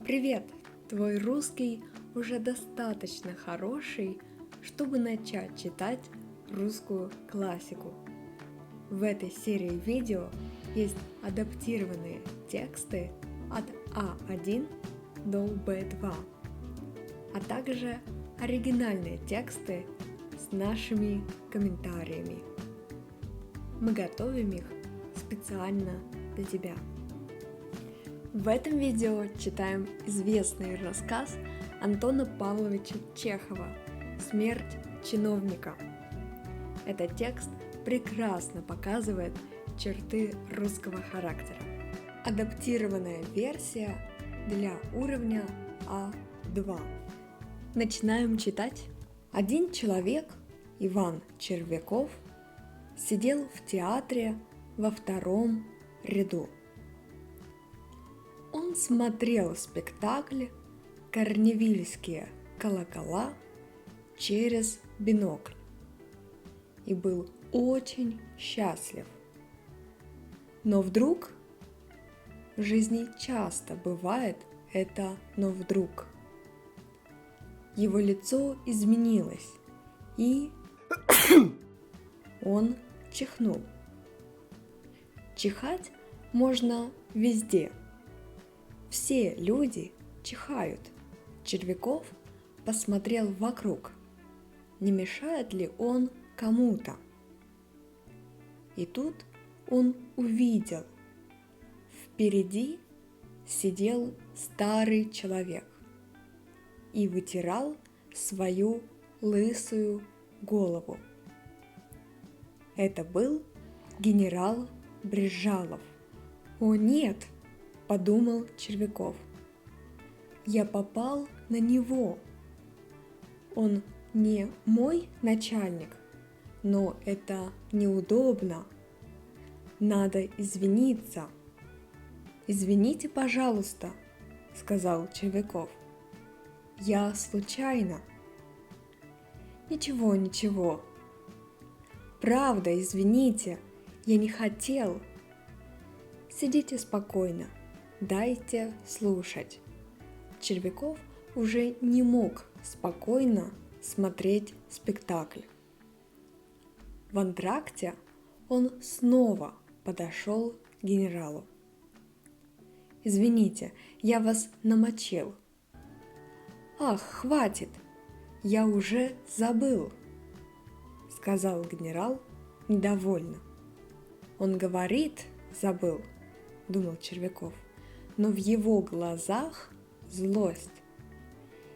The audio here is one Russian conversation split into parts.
Привет! Твой русский уже достаточно хороший, чтобы начать читать русскую классику. В этой серии видео есть адаптированные тексты от А1 до Б2, а также оригинальные тексты с нашими комментариями. Мы готовим их специально для тебя. В этом видео читаем известный рассказ Антона Павловича Чехова «Смерть чиновника». Этот текст прекрасно показывает черты русского характера. Адаптированная версия для уровня А2. Начинаем читать. Один человек, Иван Червяков, сидел в театре во втором ряду. Он смотрел спектакль «Корневильские колокола» через бинокль и был очень счастлив. Но вдруг, в жизни часто бывает это «но вдруг», его лицо изменилось, и он чихнул. Чихать можно везде. Все люди чихают. Червяков посмотрел вокруг, не мешает ли он кому-то. И тут он увидел, впереди сидел старый человек и вытирал свою лысую голову. Это был генерал Брезжалов. «О нет!» – подумал Червяков. «Я попал на него. Он не мой начальник, но это неудобно. Надо извиниться». «Извините, пожалуйста», – сказал Червяков. «Я случайно». «Ничего, ничего. Правда, извините, я не хотел». «Сидите спокойно, дайте слушать». Червяков уже не мог спокойно смотреть спектакль. В антракте он снова подошел к генералу. «Извините, я вас намочил». «Ах, хватит, я уже забыл», — сказал генерал недовольно. «Он говорит, забыл», — думал Червяков, но в его глазах злость.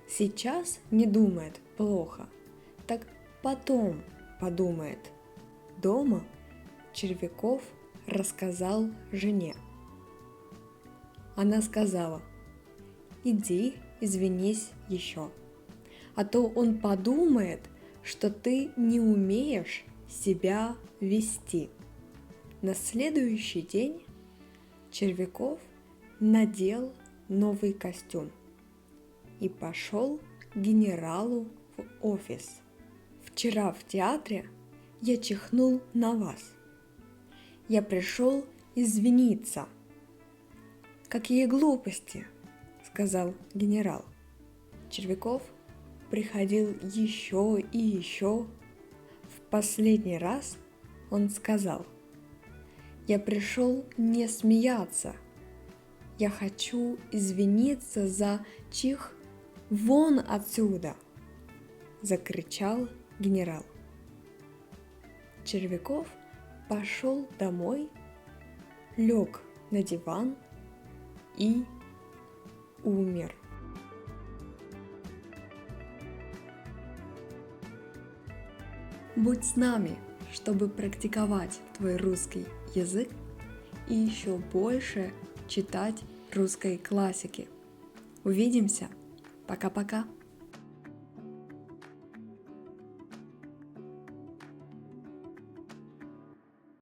Сейчас не думает плохо, так потом подумает. Дома Червяков рассказал жене. Она сказала: «Иди, извинись еще, а то он подумает, что ты не умеешь себя вести». На следующий день Червяков надел новый костюм и пошел к генералу в офис. «Вчера в театре я чихнул на вас. Я пришел извиниться». «Какие глупости!» – сказал генерал. Червяков приходил еще и еще. В последний раз он сказал: «Я пришел не смеяться. Я хочу извиниться за чих. Вон отсюда!» – закричал генерал. Червяков пошел домой, лег на диван и умер. Будь с нами, чтобы практиковать твой русский язык и еще больше читать русской классики. Увидимся! Пока-пока!